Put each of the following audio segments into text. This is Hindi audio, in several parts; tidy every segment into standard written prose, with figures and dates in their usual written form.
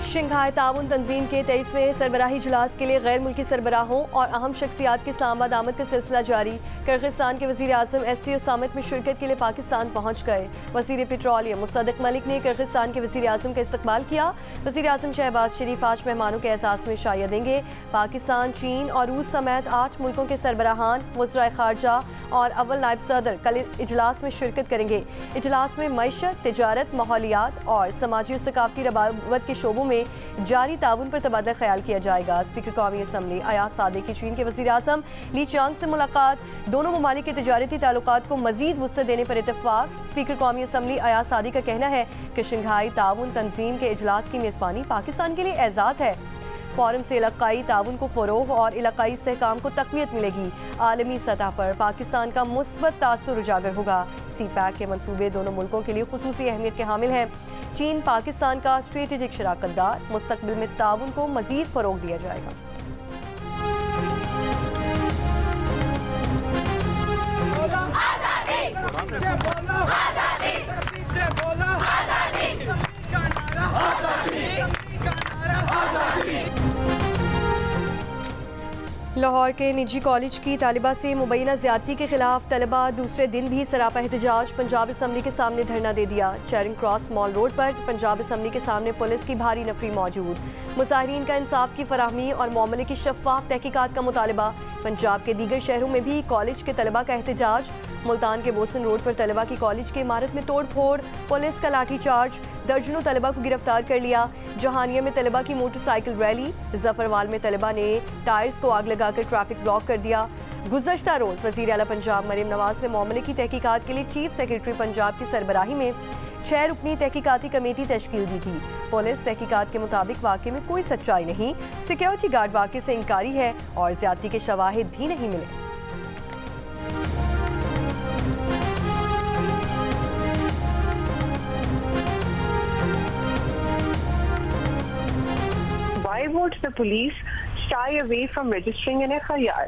शंघाई ताउन तंजीम के 23वें सरबराही इजलास के लिए गैर मुल्की सरबराहों और अहम शख्सियात की इस्लामाबाद आमद का सिलसिला जारी। किर्गिस्तान के वज़ीर आज़म SCO समिट में शिरकत के लिए पाकिस्तान पहुँच गए। वज़ीर पेट्रोलियम मुसद्दिक मलिक ने किर्गिस्तान के वज़ीर आज़म का इस्तकबाल किया। वज़ीर आज़म शहबाज शरीफ आज मेहमानों के एहसास में शाया देंगे। पाकिस्तान, चीन और रूस समेत 8 मुल्कों के सरबराहान, वज़राए ख़ारजा और अव्वल नायब सदर कल इजलास में शिरकत करेंगे। इजलास में मईशत, तिजारत, माहौलियात और समाजी और सकाफती रबावत के शोबों में जारी ताउन पर तबादला ख्याल किया जाएगा। स्पीकर कौमी असम्बली अयाज सादिक की चीन के वज़ीर आज़म ली चियांग से मुलाकात। दोनों ममालिक के तिजारती ताल्लुकात को मज़ीद वुसअत देने पर इत्तफाक। स्पीकर कौमी असम्बली अयाज सादिक का कहना है कि शंघाई ताउन तंजीम के इजलास की मेज़बानी पाकिस्तान के लिए एजाज़ है। फोरम से इलाकाई ताउन को फ़रोग़ और इलाकाई इस्तेहकाम को तक़वियत मिलेगी। आलमी सतह पर पाकिस्तान का मुस्बत तासुर उजागर होगा। CPEC के मनसूबे दोनों मुल्कों के लिए खुसूसी अहमियत के हामिल हैं। चीन पाकिस्तान का स्ट्रेटेजिक शराकतदार, मुस्तक़बिल में ताउन को मज़ीद फ़रोग़ दिया जाएगा। लाहौर के निजी कॉलेज की तालिबा से मुबैना ज़्यादती के खिलाफ तलबा दूसरे दिन भी सरापा एहतजाज पंजाब असम्बली के सामने धरना दे दिया। चेरिंग क्रॉस मॉल रोड पर पंजाब असम्बली के सामने पुलिस की भारी नफरी मौजूद। मुजाहिरीन का इंसाफ की फराहमी और मामले की शफाफ तहकीकात का मुतालबा। पंजाब के दीगर शहरों में भी कॉलेज के तलबा का एहतजाज। मुल्तान के बोसन रोड पर तलबा की कॉलेज की इमारत में तोड़ फोड़, पुलिस का लाठी चार्ज, दर्जनों तलबा को गिरफ्तार कर लिया। जहानिया में तलबा की मोटरसाइकिल रैली। जफरवाल में तलबा ने टायर्स को आग लगाकर ट्रैफिक ब्लॉक कर दिया। गुज़श्ता रोज़ वज़ीर आला पंजाब मरीम नवाज ने मामले की तहकीकात के लिए चीफ सेक्रेटरी पंजाब की सरबराही में 6 रुकनी तहकीकाती कमेटी तश्कील दी थी। पुलिस तहकीकात के मुताबिक वाक़े में कोई सच्चाई नहीं, सिक्योरिटी गार्ड वाक़े से इंकारी है और ज़्यादती के शवाहिद भी नहीं मिले। Why would the police shy away from registering an FIR?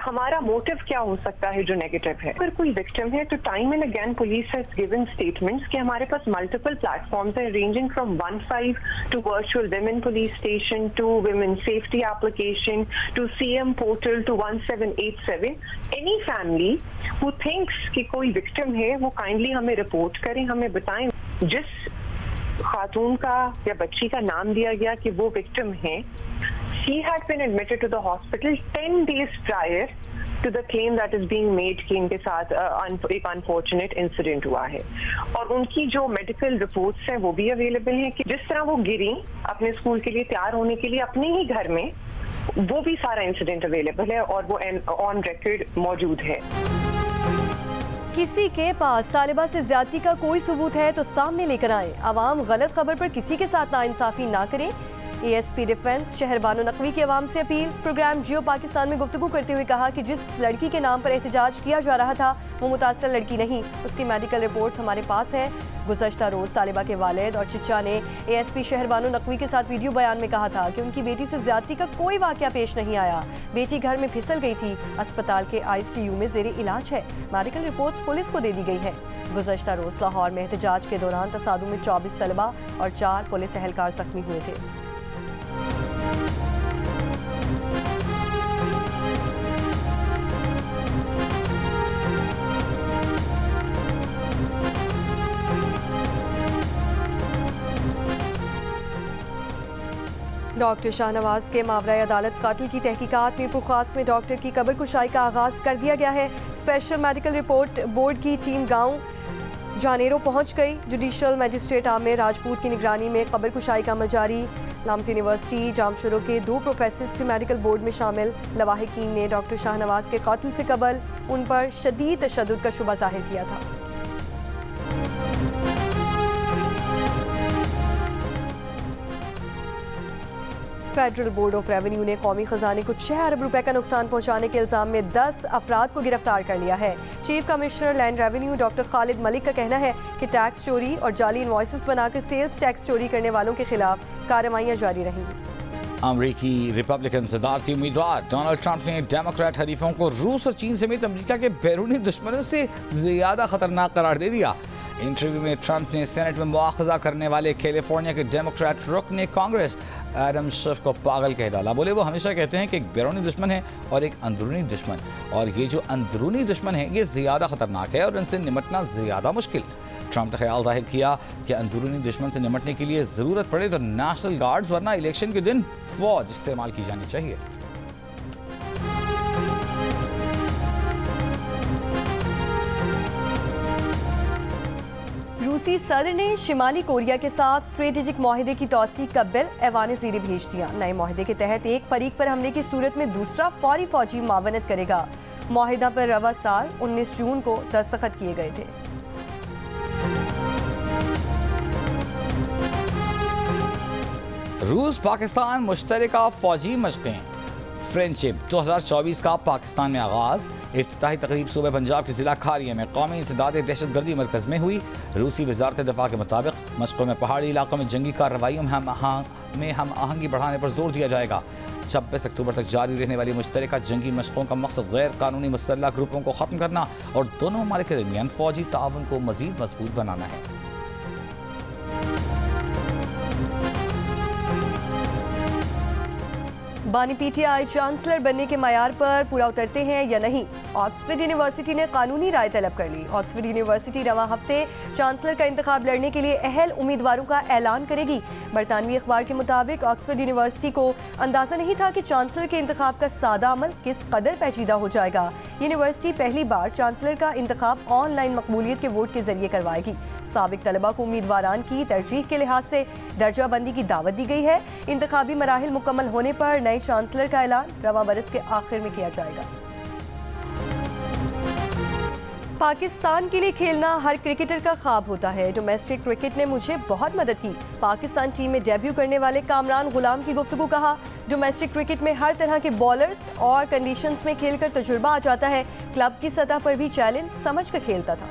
हमारा मोटिव क्या हो सकता है जो नेगेटिव है? अगर कोई विक्टिम है तो time and again police has given statements कि हमारे पास मल्टीपल प्लेटफॉर्म्स हैं ranging from 15 to virtual women police station to women safety application to CM portal to 1787। Any family who thinks कि कोई विक्टिम है वो काइंडली हमें रिपोर्ट करें, हमें बताएं। जिस खातून का या बच्ची का नाम दिया गया कि वो विक्टिम है, she had been admitted to the hospital 10 days prior to the claim that is being made कि इनके साथ एक अनफॉर्चुनेट इंसिडेंट हुआ है। और उनकी जो मेडिकल रिपोर्ट्स हैं वो भी अवेलेबल हैं कि जिस तरह वो गिरी अपने स्कूल के लिए तैयार होने के लिए अपने ही घर में, वो भी सारा इंसिडेंट अवेलेबल है और वो ऑन रिकॉर्ड मौजूद है। किसी के पास तालिबा से ज्यादती का कोई सबूत है तो सामने लेकर आए। अवाम गलत खबर पर किसी के साथ नाइंसाफी ना करें। ASP डिफेंस शहरबानो नकवी की अवाम से अपील। प्रोग्राम जियो पाकिस्तान में गुफ्तगू करते हुए कहा कि जिस लड़की के नाम पर एहतजाज किया जा रहा था वो मुतासर लड़की नहीं, उसकी मेडिकल रिपोर्ट्स हमारे पास है। गुज़श्ता रोज़ तालिबा के वालिद और चिच्चा ने ASP शहरबानो नकवी के साथ वीडियो बयान में कहा था कि उनकी बेटी से ज्यादती का कोई वाक़या पेश नहीं आया। बेटी घर में फिसल गई थी, अस्पताल के ICU में ज़ेरे इलाज है। मेडिकल रिपोर्ट्स पुलिस को दे दी गई है। गुज़श्ता रोज़ लाहौर में एहतजाज के दौरान तसादुम में 24 तलबा और 4 पुलिस एहलकार जख्मी हुए थे। डॉक्टर शाहनवाज के मावराए अदालत कातिल की तहकीकात में पुरखास में डॉक्टर की कब्र कुशाई का आगाज़ कर दिया गया है। स्पेशल मेडिकल रिपोर्ट बोर्ड की टीम गांव जानेरो पहुंच गई। जुडिशल मजिस्ट्रेट आमिर राजपूत की निगरानी में कब्र कुशाई का अमल जारी। लाम्स यूनिवर्सिटी जामशरो के 2 प्रोफेसर्स भी मेडिकल बोर्ड में शामिल। लवाहिकीन ने डॉक्टर शाहनवाज के कातिल से कबल उन पर शदीद तशद्दुद का शुबा जाहिर किया था। फेडरल बोर्ड ऑफ रेवेन्यू ने कौमी खजाने को 6 अरब रुपए का नुकसान पहुंचाने के इल्जाम में 10 अफराद को गिरफ्तार कर लिया है। Chief commissioner land revenue doctor Khalid Malik का कहना है कि टैक्स चोरी और जाली इनवॉइसेस बनाकर सेल्स टैक्स चोरी करने वालों के खिलाफ कार्रवाइयां जारी रहेंगी। अमरीकी रिपब्लिकन सदारती उम्मीदवार डोनाल्ड ट्रंप ने डेमोक्रेट हरीफों को रूस और चीन समेत अमरीका के बैरूनी दुश्मनों से ज्यादा खतरनाक करार दे दिया। इंटरव्यू में ट्रंप ने सेनेट में मुआखजा करने वाले कैलिफोर्निया के डेमोक्रेट रुकने कांग्रेस एडम शिफ को पागल कह डाला। बोले वो हमेशा कहते हैं कि एक बैरूनी दुश्मन है और एक अंदरूनी दुश्मन, और ये जो अंदरूनी दुश्मन है ये ज़्यादा खतरनाक है और इनसे निपटना ज़्यादा मुश्किल। ट्रंप ने ख्याल जाहिर किया कि अंदरूनी दुश्मन से निपटने के लिए ज़रूरत पड़े तो नेशनल गार्ड्स वरना इलेक्शन के दिन फौज इस्तेमाल की जानी चाहिए। रूसी सदर ने शिमाली कोरिया के साथ स्ट्रेटेजिक माहिदे की तौसीक का बिल ऐवान ज़ेर भेज दिया। नए माहिदे के तहत एक फरीक पर हमले की सूरत में दूसरा फौरी फौजी मावनत करेगा। माहिदा पर रवा साल 19 जून को दस्तखत किए गए थे। रूस पाकिस्तान मुश्तरका फौजी मशक़ें फ्रेंडशिप 2024 का पाकिस्तान में आगाज। इफ्तिताही तकरीब सूबे पंजाब के जिला खारिया में कौमी इंसदाद दहशतगर्दी मरकज़ में हुई। रूसी वजारत दिफा के मुताबिक मशक़ों में पहाड़ी इलाकों में जंगी कार्रवाइयों में हम आहंगी बढ़ाने पर जोर दिया जाएगा। 26 अक्टूबर तक जारी रहने वाली मुश्तरका जंगी मशक़ों का मकसद गैर कानूनी मुसल्लह ग्रुपों को ख़त्म करना और दोनों ममालिक के दरमियान फ़ौजी ताउन को मज़ीद मजबूत बनाना है। बानी पीटीआई चांसलर बनने के मयार पर पूरा उतरते हैं या नहीं, ऑक्सफोर्ड यूनिवर्सिटी ने कानूनी राय तलब कर ली। ऑक्सफोर्ड यूनिवर्सिटी रवां हफ्ते चांसलर का इंतखाब लड़ने के लिए अहल उम्मीदवारों का ऐलान करेगी। बरतानवी अखबार के मुताबिक ऑक्सफोर्ड यूनिवर्सिटी को अंदाजा नहीं था कि चांसलर के इंतखाब का सादा अमल किस कदर पेचीदा हो जाएगा। यूनिवर्सिटी पहली बार चांसलर का इंतखाब ऑनलाइन मकबूलियत के वोट के जरिए करवाएगी। साबिक तलबा को उम्मीदवारान की तरजीह के लिहाज से दर्जा बंदी की दावत दी गई है। इंतखाबी मराहिल मुकम्मल होने पर नए चांसलर का ऐलान रवां बरस के आखिर में किया जाएगा। पाकिस्तान के लिए खेलना हर क्रिकेटर का ख्वाब होता है। डोमेस्टिक क्रिकेट ने मुझे बहुत मदद की। पाकिस्तान टीम में डेब्यू करने वाले कामरान गुलाम की गुफ्तगू। कहा, डोमेस्टिक क्रिकेट में हर तरह के बॉलर्स और कंडीशंस में खेलकर तजुर्बा आ जाता है। क्लब की सतह पर भी चैलेंज समझ कर खेलता था।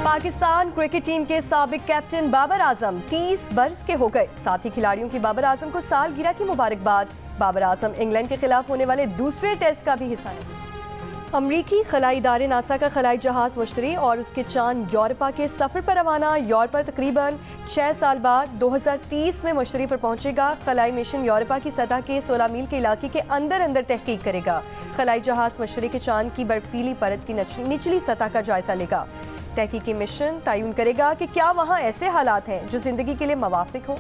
पाकिस्तान क्रिकेट टीम के साबिक कैप्टन बाबर आजम 30 बरस के हो गए। साथी खिलाड़ियों की बाबर आजम को सालगिरह की मुबारकबाद। बाबर आजम इंग्लैंड के खिलाफ होने वाले दूसरे टेस्ट का भी हिस्सा नहीं। अमरीकी खलाई इदारे नासा का खलाई जहाज मुश्तरी और उसके चांद यूरोपा के सफर पर रवाना। यूरोपा तकरीबन 6 साल बाद 2030 में मुश्तरी पर पहुंचेगा। खलाई मिशन यूरोपा की सतह के 16 मील के इलाके के अंदर अंदर तहकीक करेगा। खलाई जहाज मुश्तरी के चांद की बर्फीली परत की निचली सतह का जायजा लेगा। तहकीकी मिशन तयन करेगा कि क्या वहां ऐसे हालात हैं जो जिंदगी के लिए मुवाफिक हो।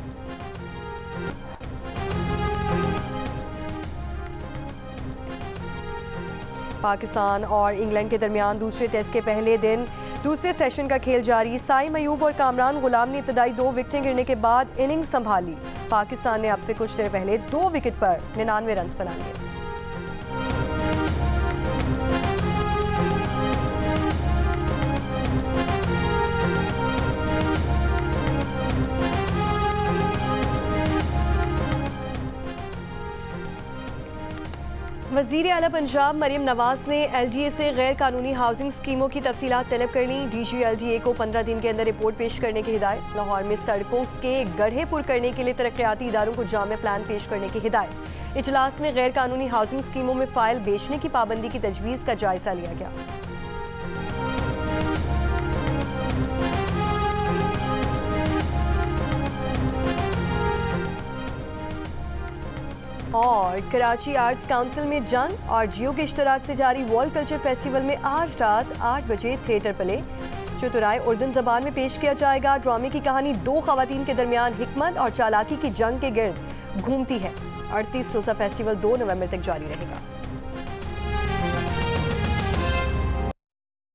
पाकिस्तान और इंग्लैंड के दरमियान दूसरे टेस्ट के पहले दिन दूसरे सेशन का खेल जारी। साइम अयूब और कामरान गुलाम ने इब्तदाई 2 विकेटें गिरने के बाद इनिंग्स संभाली। पाकिस्तान ने अब से कुछ देर पहले 2 विकेट पर 99 रन बना लिए। वज़ीर आला पंजाब मरियम नवाज ने LDA से गैर कानूनी हाउसिंग स्कीमों की तफसीलात तलब कर ली। DG LDA को 15 दिन के अंदर रिपोर्ट पेश करने की हिदायत। लाहौर में सड़कों के गड्ढे पुर करने के लिए तरक्याती इदारों को जामे प्लान पेश करने की हिदायत। इजलास में गैर कानूनी हाउसिंग स्कीमों में फाइल बेचने की पाबंदी की तजवीज़ का जायजा लिया गया। और कराची आर्ट्स काउंसिल में जंग और जियो के इश्तराक से जारी वर्ल्ड कल्चर फेस्टिवल में आज रात 8 बजे थिएटर प्ले चतुराई उर्दू ज़बान में पेश किया जाएगा। ड्रामे की कहानी 2 ख़वातीन के दरमियान हिकमत और चालाकी की जंग के गिर्द घूमती है। 38 रोज़ा फेस्टिवल 2 नवंबर तक जारी रहेगा।